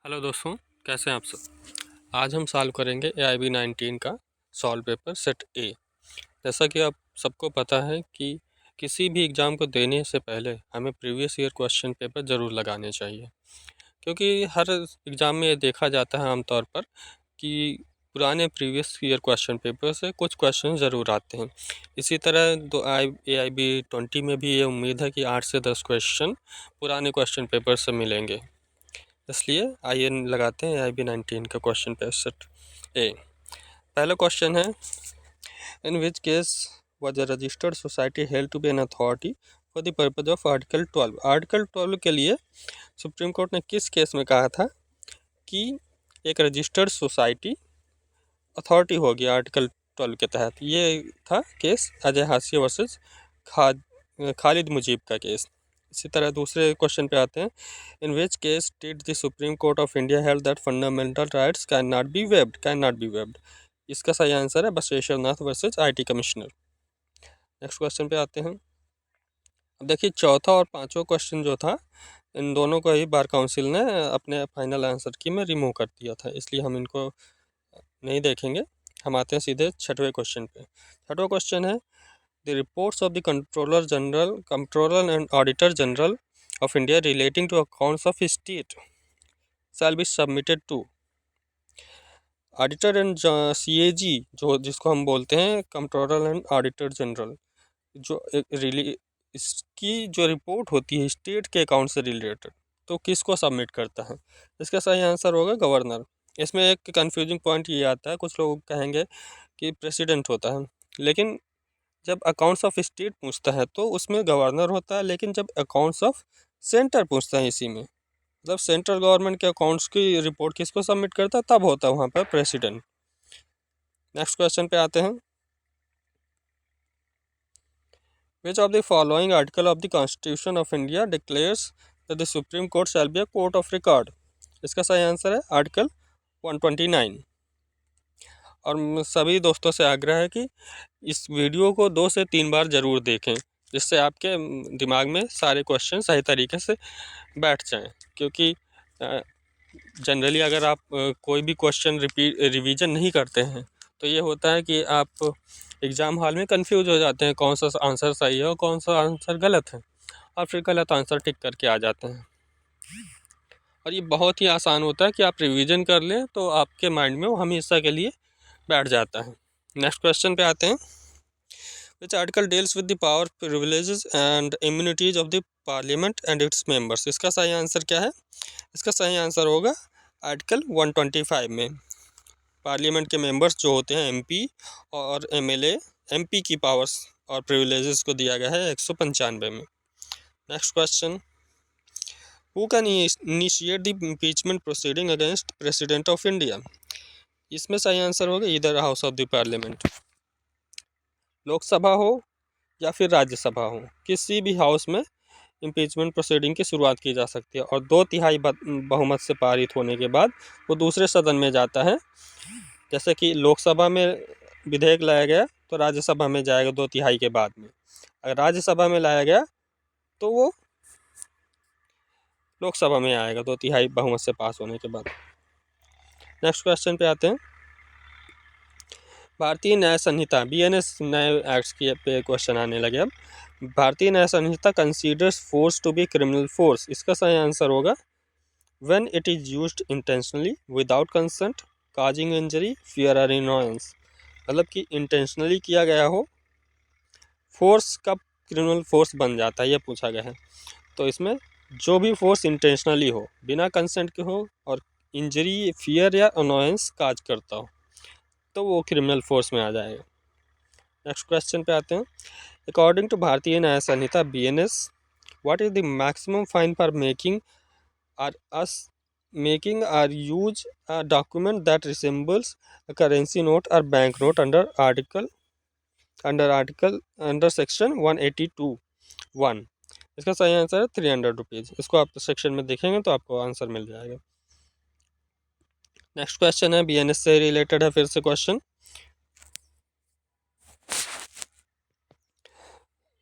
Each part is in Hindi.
हेलो दोस्तों, कैसे हैं आप सब। आज हम सॉल्व करेंगे AIB 19 का सॉल्व पेपर सेट ए। जैसा कि आप सबको पता है कि किसी भी एग्ज़ाम को देने से पहले हमें प्रीवियस ईयर क्वेश्चन पेपर ज़रूर लगाने चाहिए, क्योंकि हर एग्ज़ाम में ये देखा जाता है आमतौर पर कि पुराने प्रीवियस ईयर क्वेश्चन पेपर से कुछ क्वेश्चन ज़रूर आते हैं। इसी तरह AIB 20 में भी ये उम्मीद है कि 8 से 10 क्वेश्चन पुराने क्वेश्चन पेपर से मिलेंगे। इसलिए आइए लगाते हैं AIB 19 का क्वेश्चन पेपर सेट ए। पहला क्वेश्चन है, in which case was a registered society held to be an authority for the purpose of article 12। Article 12 के लिए सुप्रीम कोर्ट ने किस केस में कहा था कि एक रजिस्टर्ड सोसाइटी अथॉरिटी होगी आर्टिकल 12 के तहत। ये था केस अजय हाशिया वर्सेस खालिद मुजीब का केस। इसी तरह दूसरे क्वेश्चन पे आते हैं, in which case did the Supreme Court of India held that fundamental rights can not be waived. इसका सही आंसर है Basveshwar Nath versus IT commissioner. Next question पे आते हैं। अब देखिए, चौथा और पांचवा क्वेश्चन जो था, इन दोनों को ही बार काउंसिल ने अपने फाइनल आंसर की में रिमूव कर दिया था, इसलिए हम इनको नहीं देखेंगे। हम आते हैं सीधे छठवें क्वेश्चन पे। छठवा क्वेश्चन है, the reports of the controller and auditor general of India relating to accounts of state shall be submitted to auditor and CAG, जो जिसको हम बोलते हैं कंट्रोलर एंड ऑडिटर जनरल, जो इसकी जो रिपोर्ट होती है स्टेट के अकाउंट से रिलेटेड, तो किसको सबमिट करता है। इसका सही आंसर होगा गवर्नर। इसमें एक कंफ्यूजिंग पॉइंट ये आता है, कुछ लोग कहेंगे कि प्रेसिडेंट होता है, लेकिन जब अकाउंट्स ऑफ स्टेट पूछता है तो उसमें गवर्नर होता है, लेकिन जब अकाउंट्स ऑफ सेंटर पूछता है इसी में, मतलब सेंट्रल गवर्नमेंट के अकाउंट्स की रिपोर्ट किसको सबमिट करता है, तब होता है वहाँ पर प्रेसिडेंट। नेक्स्ट क्वेश्चन पे आते हैं, which of the following article of the constitution of India declares that the Supreme court shall be a court of record. इसका सही आंसर है आर्टिकल 129। और सभी दोस्तों से आग्रह है कि इस वीडियो को 2 से 3 बार ज़रूर देखें, जिससे आपके दिमाग में सारे क्वेश्चन सही तरीके से बैठ जाएं। क्योंकि जनरली अगर आप कोई भी क्वेश्चन रिवीजन नहीं करते हैं तो ये होता है कि आप एग्ज़ाम हॉल में कंफ्यूज हो जाते हैं, कौन सा आंसर सही है और कौन सा आंसर गलत है, और फिर गलत आंसर टिक करके आ जाते हैं। और ये बहुत ही आसान होता है कि आप रिवीजन कर लें तो आपके माइंड में वो हमेशा के लिए बैठ जाता है। नेक्स्ट क्वेश्चन पे आते हैं, which article deals with the power, privileges and immunities of the parliament and its members. इसका सही आंसर क्या है। इसका सही आंसर होगा आर्टिकल 125 में पार्लियामेंट के मेंबर्स जो होते हैं MP और MLA, MP की पावर्स और प्रिविलेजेस को दिया गया है 195 में। Next question, who can initiate the impeachment proceeding against president of India. इसमें सही आंसर होगा इधर house of the parliament. Lok Sabha हो या फिर राज्यसभा हो, किसी भी हाउस में इम्पीचमेंट प्रोसीडिंग की शुरुआत की जा सकती है, और 2/3 बहुमत से पारित होने के बाद वो दूसरे सदन में जाता है। जैसे कि लोकसभा में विधेयक लाया गया तो राज्यसभा में जाएगा 2/3 के बाद में, अगर राज्यसभा में लाया गया तो वो लोकसभा में आएगा 2/3 बहुमत से पास होने के बाद। नेक्स्ट क्वेश्चन पे आते हैं, भारतीय न्याय संहिता BNS नए एक्ट्स की पे क्वेश्चन आने लगे। अब Bharatiya Nyaya Sanhita considers force to be criminal force. इसका सही आंसर होगा when it is used intentionally without consent, causing injury, fear और इनोयंस। मतलब कि इंटेंशनली किया गया हो, फोर्स कब क्रिमिनल फोर्स बन जाता है ये पूछा गया है। तो इसमें जो भी फोर्स इंटेंशनली हो, बिना कंसेंट के हो, और इंजरी, फियर या अनोयंस काज करता हो, तो वो क्रिमिनल फोर्स में आ जाएगा। नेक्स्ट क्वेश्चन पे आते हैं, अकॉर्डिंग टू भारतीय न्याय संहिता BNS, what is the maximum fine for use a document that resembles a currency note और बैंक नोट अंडर सेक्शन 182(1)। इसका सही आंसर है 300 रुपीज़। इसको आप सेक्शन में देखेंगे तो आपको आंसर मिल जाएगा। नेक्स्ट क्वेश्चन है BNS से रिलेटेड है, फिर से question,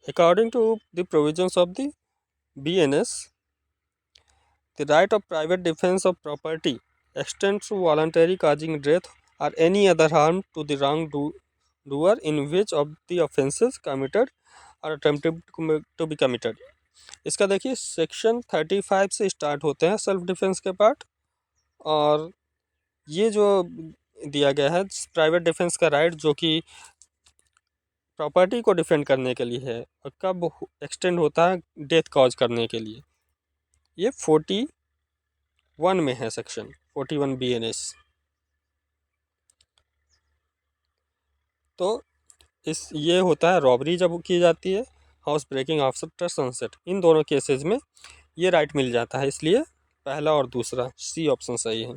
according to the provisions of the BNS, the right of private defence of property extends to voluntary causing death or any other harm to the wrongdoer in which of the offences committed or attempted to be committed। इसका देखिए सेक्शन 35 से स्टार्ट होते हैं सेल्फ डिफेंस के पार्ट, और ये जो दिया गया है प्राइवेट डिफेंस का राइट जो कि प्रॉपर्टी को डिफेंड करने के लिए है, और कब एक्सटेंड होता है डेथ कॉज करने के लिए, ये 41 में है, सेक्शन 41 BNS। तो ये होता है रॉबरी जब की जाती है, हाउस ब्रेकिंग आफ्टर सनसेट, इन दोनों केसेस में ये राइट मिल जाता है, इसलिए पहला और दूसरा सी ऑप्शन सही है।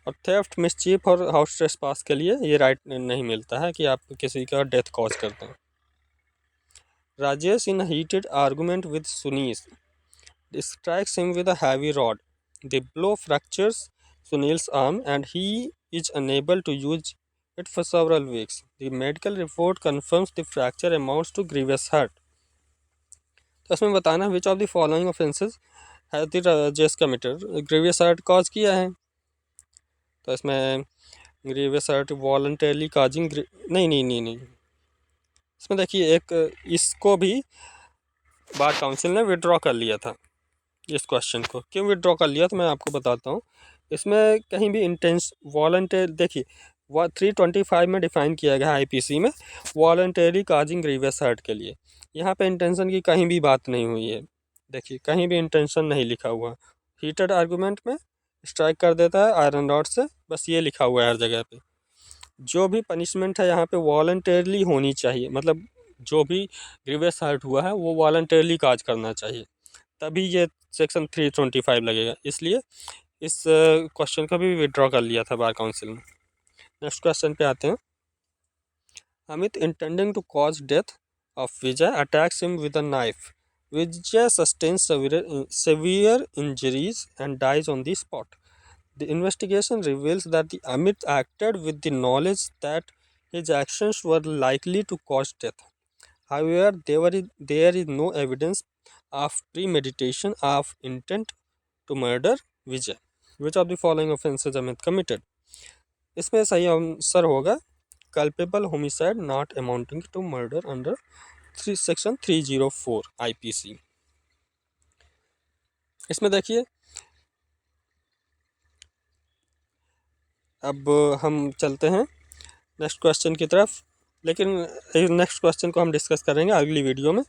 और थेफ्ट, मिसचीफ और हाउस ट्रेसपास के लिए ये राइट नहीं मिलता है कि आप किसी का डेथ कॉज करते हैं। Rajesh in heated argument with Sunil strikes him with a heavy rod. The blow fractures Sunil's arm and he is unable to use it for several weeks. The medical report confirms the fracture amounts to grievous hurt. तो इसमें बताना which of the following offences has the Rajesh committed? grievous hurt cause किया है, तो इसमें grievous hurt voluntarily causing नहीं, इसमें देखिए एक इसको भी बार काउंसिल ने विड्रॉ कर लिया था। इस क्वेश्चन को क्यों विड्रॉ कर लिया तो मैं आपको बताता हूँ। इसमें कहीं भी इंटेंस वॉलंटियर, देखिए 325 में डिफाइन किया गया है IPC में वॉलंटरी काजिंग ग्रीवियस हर्ट के लिए। यहाँ पे इंटेंशन की कहीं भी बात नहीं हुई है, देखिए कहीं भी इंटेंशन नहीं लिखा हुआ। हीटेड आर्गूमेंट में स्ट्राइक कर देता है आयरन रॉड से, बस ये लिखा हुआ है हर जगह पे। जो भी पनिशमेंट है यहाँ पे वॉलंटरली होनी चाहिए, मतलब जो भी ग्रीवियस हर्ट हुआ है वो वॉलंटरली काज करना चाहिए, तभी ये सेक्शन 325 लगेगा। इसलिए इस क्वेश्चन का भी विड्रॉ कर लिया था बार काउंसिल ने। नेक्स्ट क्वेश्चन पे आते हैं। Amit intending to cause death of Vijay attacks him with a knife. Vijay sustains severe injuries and dies on the spot. The investigation reveals that the Amit acted with the knowledge that his actions were likely to cause death. However, there is no evidence of premeditation of intent to murder Vijay. Which of the following offences Amit committed? इसमें सही आंसर होगा culpable homicide not amounting to murder under section 304 IPC। इसमें देखिए अब हम चलते हैं नेक्स्ट क्वेश्चन की तरफ, लेकिन नेक्स्ट क्वेश्चन को हम डिस्कस करेंगे अगली वीडियो में।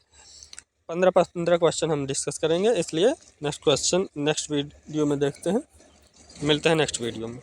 15 क्वेश्चन हम डिस्कस करेंगे, इसलिए नेक्स्ट वीडियो में देखते हैं। मिलते हैं नेक्स्ट वीडियो में।